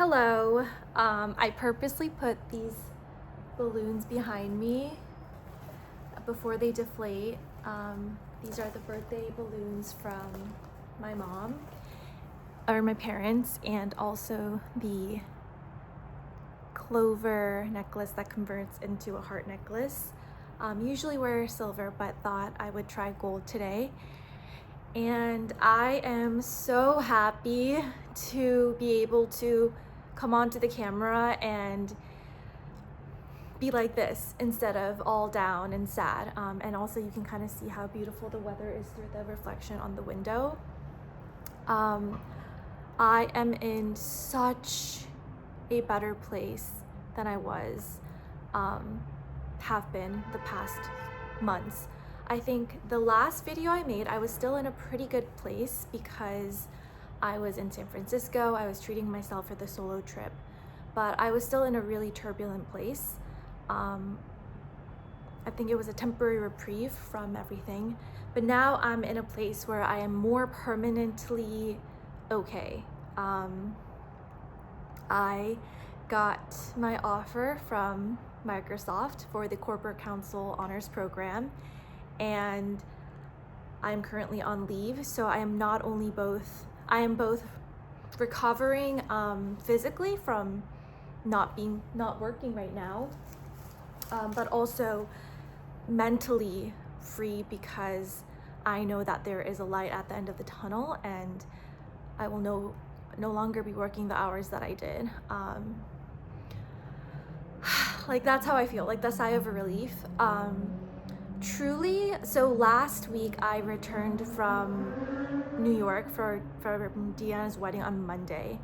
Hello. I purposely put these balloons behind me before they deflate. These are the birthday balloons from my mom or my parents, and also the clover necklace that converts into a heart necklace. Usually wear silver, but thought I would try gold today. And I am so happy to be able to come onto the camera and be like this instead of all down and sad. And also you can kind of see how beautiful the weather is through the reflection on the window. I am in such a better place than I was, have been the past months. I think the last video I made, I was still in a pretty good place because I was in San Francisco. I was treating myself for the solo trip, but I was still in a really turbulent place. I think it was a temporary reprieve from everything, but now I'm in a place where I am more permanently okay. I got my offer from Microsoft for the Corporate Counsel Honors Program, and I'm currently on leave, so I am both recovering physically from not working right now, but also mentally free because I know that there is a light at the end of the tunnel, and I will no longer be working the hours that I did. Like, that's how I feel, like the sigh of relief. Truly. So last week I returned from New York for Deanna's wedding on Monday,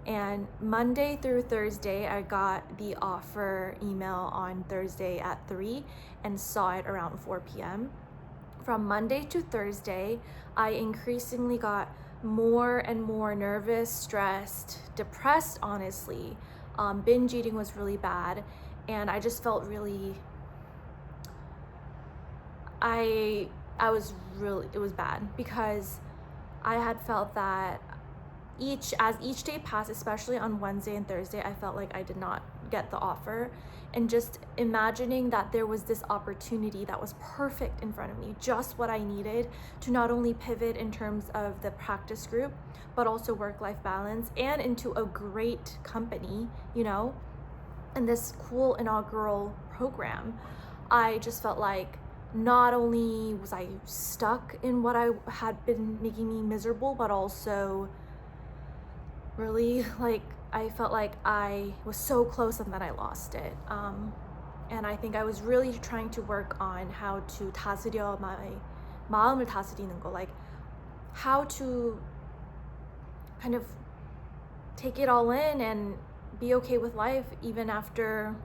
and Monday through Thursday I got the offer email on Thursday at 3 and saw it around 4 p.m. From Monday to Thursday, I increasingly got more and more nervous, stressed, depressed, honestly. Binge eating was really bad, and I just felt really, it was bad because I had felt that as each day passed, especially on Wednesday and Thursday, I felt like I did not get the offer, and just imagining that there was this opportunity that was perfect in front of me, just what I needed to not only pivot in terms of the practice group, but also work-life balance and into a great company, and this cool inaugural program. I just felt like not only was I stuck in what I had been making me miserable, but also really, like, I felt like I was so close and then I lost it. And I think I was really trying to work on how to 다스려 마음을 다스리는 거, like how to kind of take it all in and be okay with life even after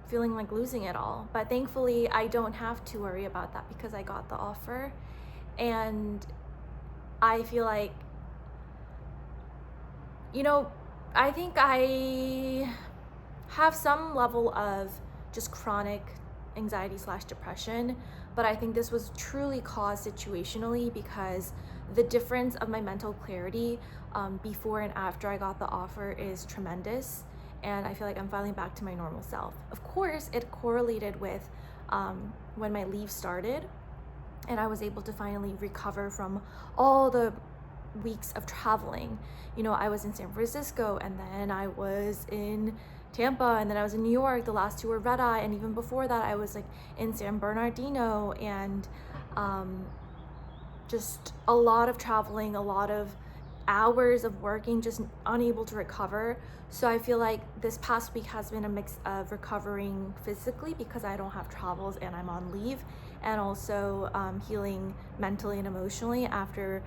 feeling like losing it all. But thankfully I don't have to worry about that because I got the offer, and I feel like, I think I have some level of just chronic anxiety/depression, but I think this was truly caused situationally because the difference of my mental clarity before and after I got the offer is tremendous, and I feel like I'm finally back to my normal self. Of course, it correlated with when my leave started and I was able to finally recover from all the weeks of traveling. I was in San Francisco, and then I was in Tampa, and then I was in New York. The last two were red eye, and even before that I was like in San Bernardino, and just a lot of traveling, a lot of hours of working, just unable to recover. So I feel like this past week has been a mix of recovering physically because I don't have travels and I'm on leave, and also healing mentally and emotionally after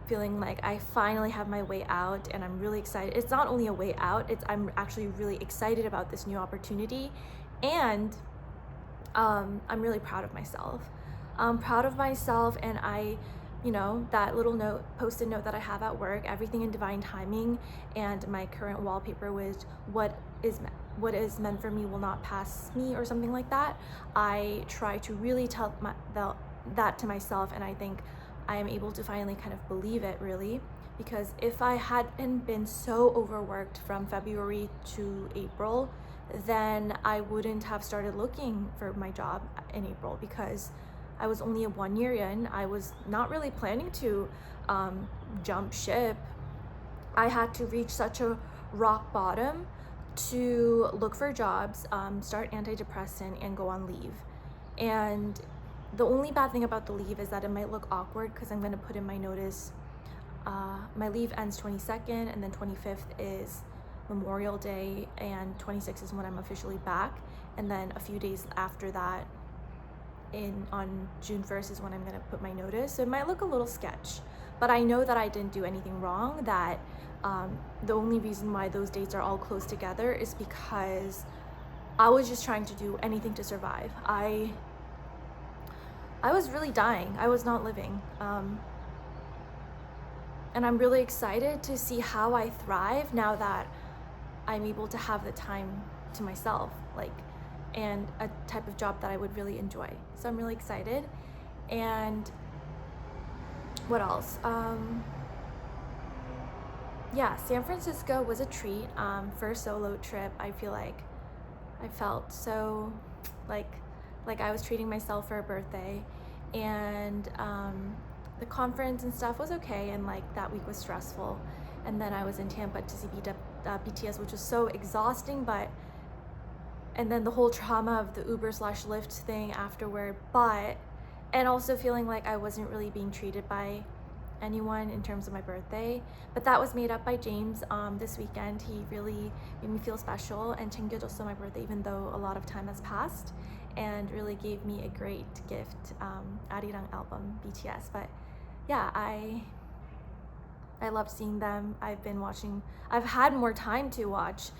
feeling like I finally have my way out, and I'm really excited. It's not only a way out, I'm actually really excited about this new opportunity, and I'm really proud of myself. I'm proud of myself, and that little post-it note that I have at work, everything in divine timing, and my current wallpaper with what is meant for me will not pass me, or something like that. I try to really tell that to myself, and I think I am able to finally kind of believe it, really, because if I hadn't been so overworked from February to April, then I wouldn't have started looking for my job in April, because I was only 1 year in. I was not really planning to jump ship. I had to reach such a rock bottom to look for jobs, start antidepressant, and go on leave. And the only bad thing about the leave is that it might look awkward because I'm going to put in my notice. My leave ends 22nd, and then 25th is Memorial Day, and 26th is when I'm officially back. And then a few days after that, on June 1st is when I'm going to put my notice. So it might look a little sketch, but I know that I didn't do anything wrong, that the only reason why those dates are all close together is because I was just trying to do anything to survive. I was really dying. I was not living. And I'm really excited to see how I thrive now that I'm able to have the time to myself, and a type of job that I would really enjoy. So I'm really excited. And what else? Yeah, San Francisco was a treat. For a solo trip, I feel like I felt so like I was treating myself for a birthday. And the conference and stuff was okay, and that week was stressful. And then I was in Tampa to see BTS, which was so exhausting, and then the whole trauma of the Uber/Lyft thing afterward, and also feeling like I wasn't really being treated by anyone in terms of my birthday. But that was made up by James this weekend. He really made me feel special and 챙겨줬어 my birthday, even though a lot of time has passed, and really gave me a great gift, Arirang album, BTS. But yeah, I love seeing them. I've had more time to watch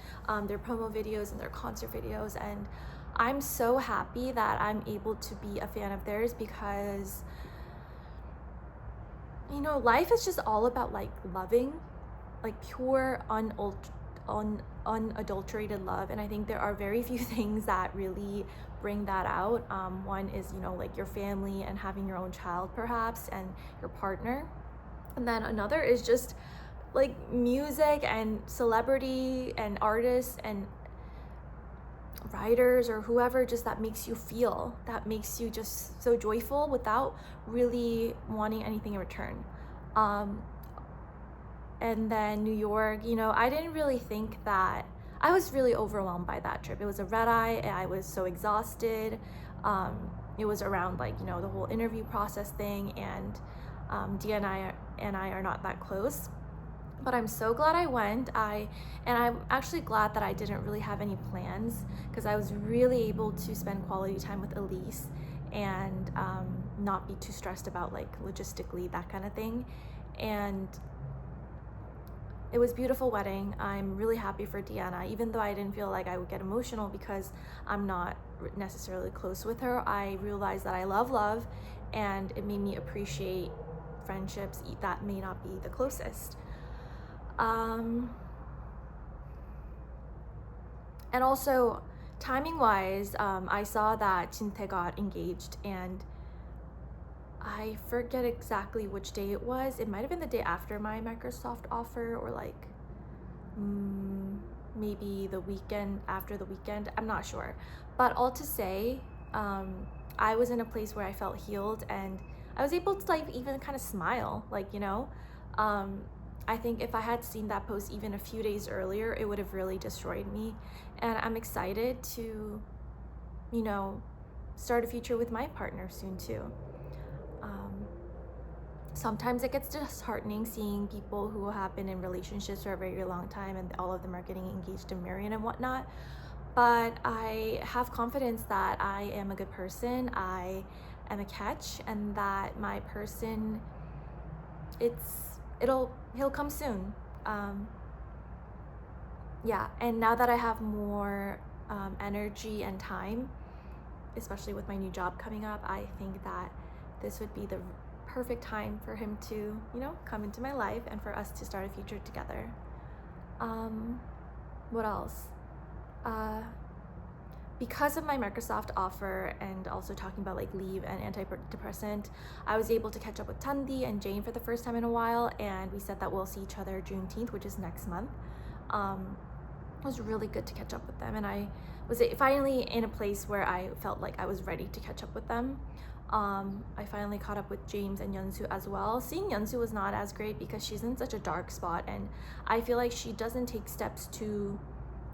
their promo videos and their concert videos, and I'm so happy that I'm able to be a fan of theirs, because life is just all about loving, pure unadulterated love. And I think there are very few things that really bring that out. One is your family and having your own child perhaps, and your partner. And then another is just music and celebrity and artists and writers or whoever, just that makes you just so joyful without really wanting anything in return. And then New York, I didn't really think that. I was really overwhelmed by that trip. It was a red eye. I was so exhausted. It was around the whole interview process thing, and Dia and I are not that close. But I'm so glad I went. I'm actually glad that I didn't really have any plans, because I was really able to spend quality time with Elise and not be too stressed about logistically, that kind of thing. And it was a beautiful wedding. I'm really happy for Deanna, even though I didn't feel like I would get emotional because I'm not necessarily close with her. I realized that I love, and it made me appreciate friendships that may not be the closest. And also, timing wise, I saw that Jinte got engaged, and I forget exactly which day it was. It might have been the day after my Microsoft offer, or maybe the weekend after the weekend. I'm not sure. But all to say, I was in a place where I felt healed, and I was able to even kind of smile, I think if I had seen that post even a few days earlier, it would have really destroyed me. And I'm excited to, start a future with my partner soon too. Sometimes it gets disheartening seeing people who have been in relationships for a very long time, and all of them are getting engaged and married and whatnot. But I have confidence that I am a good person. I am a catch, and that my person, he'll come soon. Yeah, and now that I have more energy and time, especially with my new job coming up, I think that this would be the perfect time for him to, come into my life, and for us to start a future together. What else? because of my Microsoft offer and also talking about like leave and antidepressant, I was able to catch up with Tandi and Jane for the first time in a while, and we said that we'll see each other Juneteenth, which is next month. It was really good to catch up with them, and I was finally in a place where I felt like I was ready to catch up with them. I finally caught up with James and Yeonsu as well. Seeing Yeonsu was not as great because she's in such a dark spot, and I feel like she doesn't take steps to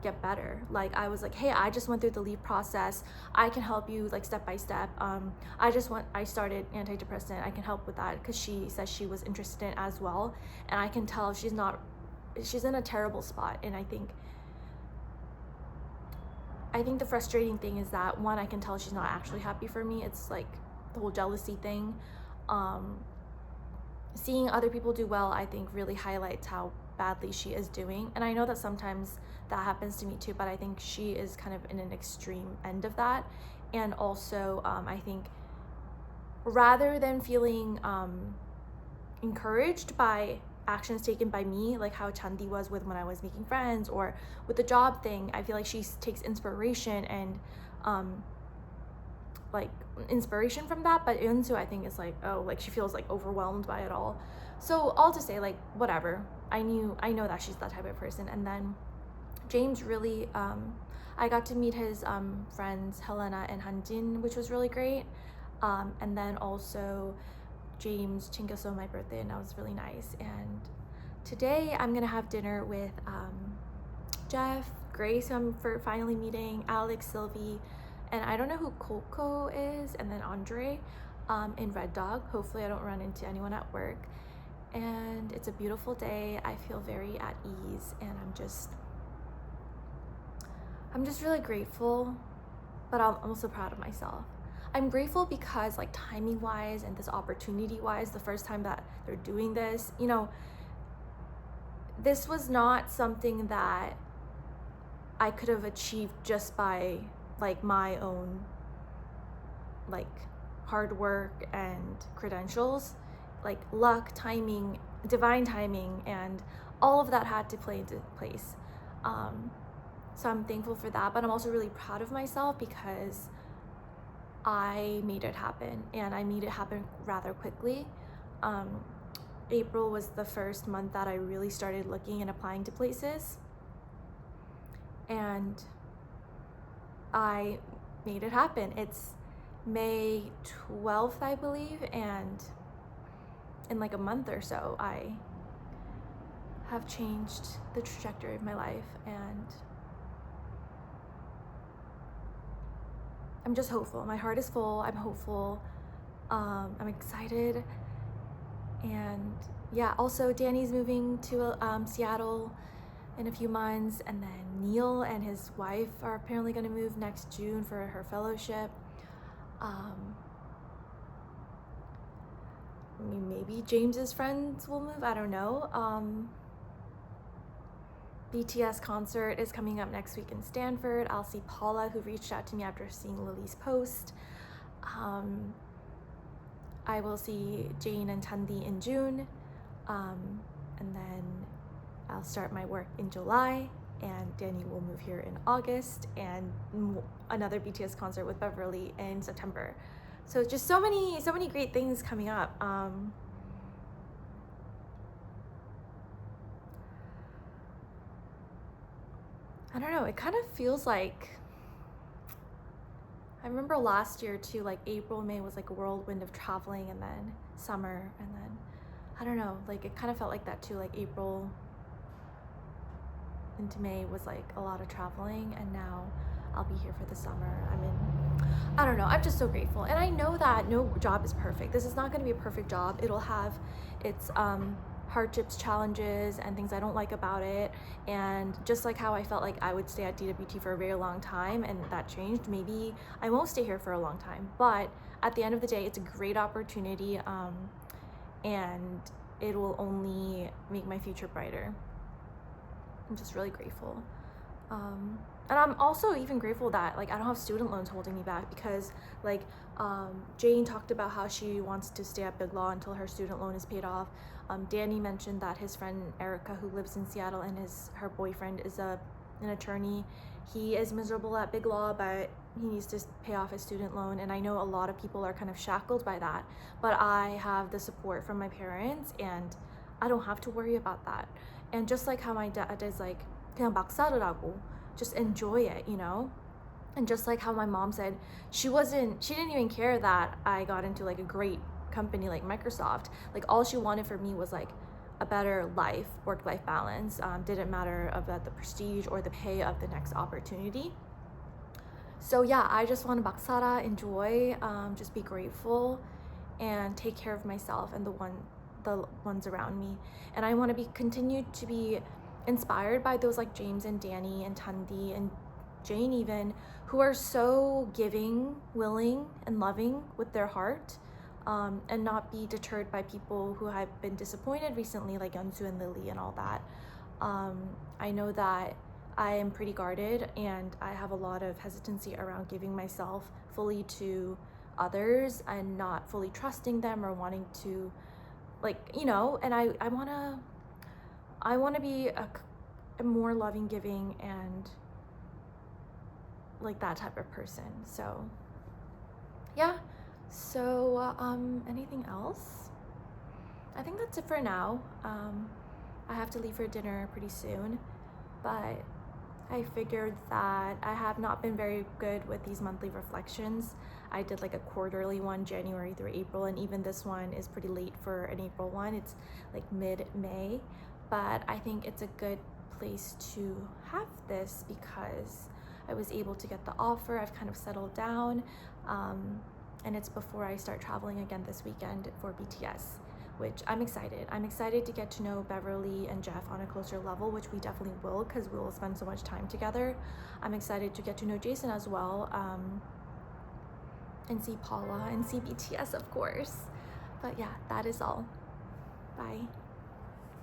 get better. Like, I was like, hey, I just went through the leave process, I can help you like step by step. I started antidepressant, I can help with that, because she says she was interested in it as well, and I can tell she's in a terrible spot. And I think the frustrating thing is that, one, I can tell she's not actually happy for me. It's like the whole jealousy thing. Seeing other people do well, I think, really highlights how badly she is doing. And I know that sometimes that happens to me too, but I think she is kind of in an extreme end of that. And also, I think rather than feeling encouraged by actions taken by me, like how Chandi was with when I was making friends or with the job thing, I feel like she takes inspiration and like inspiration from that. But Eunsu, I think, is like, oh, like she feels like overwhelmed by it all. So all to say, like, whatever, I know that she's that type of person. And then James really I got to meet his friends Helena and Hanjin, which was really great. And then also James 챙겼어 my birthday, and that was really nice. And today I'm gonna have dinner with Jeff, Grace, who I'm finally meeting, Alex, Sylvie, and I don't know who Coco is, and then Andre in Red Dog. Hopefully I don't run into anyone at work. And it's a beautiful day. I feel very at ease, and I'm just really grateful, but I'm also proud of myself. I'm grateful because, like, timing wise and this opportunity wise, the first time that they're doing this, you know, this was not something that I could have achieved just by like my own like hard work and credentials. Like, luck, timing, divine timing, and all of that had to play into place. So I'm thankful for that, but I'm also really proud of myself because I made it happen, and I made it happen rather quickly. April was the first month that I really started looking and applying to places, and I made it happen. It's May 12th, I believe, and in like a month or so, I have changed the trajectory of my life, and I'm just hopeful. My heart is full. I'm hopeful. I'm excited. And yeah, also Danny's moving to Seattle in a few months, and then Neil and his wife are apparently going to move next June for her fellowship. Maybe James's friends will move, I don't know. BTS concert is coming up next week in Stanford. I'll see Paula, who reached out to me after seeing Lily's post. I will see Jane and Tandi in June, and then I'll start my work in July, and Danny will move here in August, and another BTS concert with Beverly in September. So just so many great things coming up. I don't know, it kind of feels like, I remember last year too, like April, May was like a whirlwind of traveling, and then summer, and then, I don't know, like it kind of felt like that too, like April into May was like a lot of traveling, and now I'll be here for the summer. I don't know, I'm just so grateful. And I know that no job is perfect. This is not going to be a perfect job. It'll have its hardships, challenges, and things I don't like about it. And just like how I felt like I would stay at DWT for a very long time, and that changed, maybe I won't stay here for a long time. But at the end of the day, it's a great opportunity, and it will only make my future brighter. I'm just really grateful. And I'm also even grateful that like I don't have student loans holding me back, because like Jane talked about how she wants to stay at Big Law until her student loan is paid off. Danny mentioned that his friend Erica, who lives in Seattle, and her boyfriend is a an attorney. He is miserable at Big Law, but he needs to pay off his student loan, and I know a lot of people are kind of shackled by that, but I have the support from my parents and I don't have to worry about that. And just like how my dad is like, 그냥 막 살으라고, just enjoy it, you know? And just like how my mom said, she didn't even care that I got into like a great company like Microsoft. Like all she wanted for me was like a better life, work-life balance. Didn't matter about the prestige or the pay of the next opportunity. So yeah, I just want to baksara, enjoy, just be grateful and take care of myself and the ones around me. And I want to continue to be inspired by those like James and Danny and Tandy and Jane even, who are so giving, willing, and loving with their heart, and not be deterred by people who have been disappointed recently, like Yeonsu and Lily and all that. I know that I am pretty guarded and I have a lot of hesitancy around giving myself fully to others and not fully trusting them or wanting to, like, you know, and I want to be a more loving, giving, and like that type of person. So yeah, so anything else? I think that's it for now. I have to leave for dinner pretty soon, but I figured that I have not been very good with these monthly reflections. I did like a quarterly one, January through April, and even this one is pretty late for an April one. It's like mid-May, but I think it's a good place to have this because I was able to get the offer. I've kind of settled down, and it's before I start traveling again this weekend for BTS, which I'm excited. I'm excited to get to know Beverly and Jeff on a closer level, which we definitely will because we will spend so much time together. I'm excited to get to know Jason as well, and see Paula and see BTS, of course. But yeah, that is all. Bye.